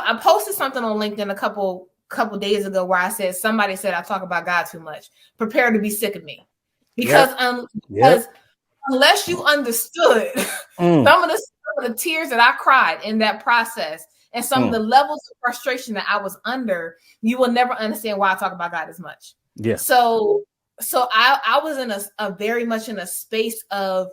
I posted something on LinkedIn a couple days ago where I said somebody said I talk about God too much. Prepare to be sick of me, because because unless you understood some of the tears that I cried in that process and some of the levels of frustration that I was under, you will never understand why I talk about God as much. Yeah. So I was in a very much in a space of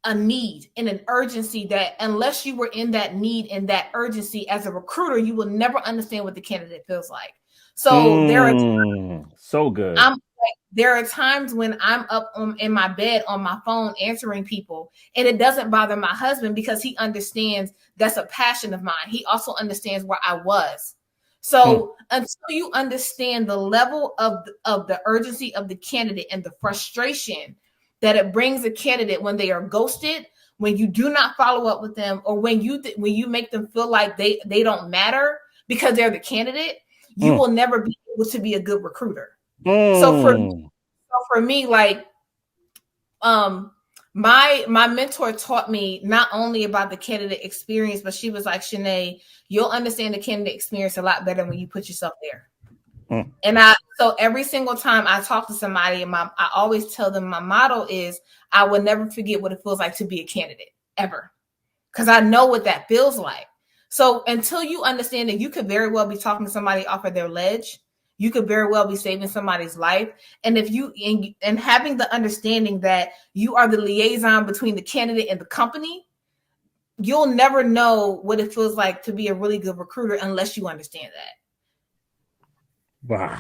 a need and an urgency that unless you were in that need and that urgency as a recruiter, you will never understand what the candidate feels like. So there are times, so good. There are times when I'm up in my bed on my phone answering people, and it doesn't bother my husband because he understands that's a passion of mine. He also understands where I was. So until you understand the level of the urgency of the candidate and the frustration that it brings a candidate when they are ghosted, when you do not follow up with them, or when you make them feel like they don't matter because they're the candidate, you will never be able to be a good recruiter. So for me, like, my mentor taught me not only about the candidate experience, but she was like, Shanae, you'll understand the candidate experience a lot better when you put yourself there. And so every single time I talk to somebody, I always tell them my motto is I will never forget what it feels like to be a candidate ever, because I know what that feels like. So until you understand that you could very well be talking to somebody off of their ledge, you could very well be saving somebody's life. And if you and having the understanding that you are the liaison between the candidate and the company, you'll never know what it feels like to be a really good recruiter unless you understand that. Wow.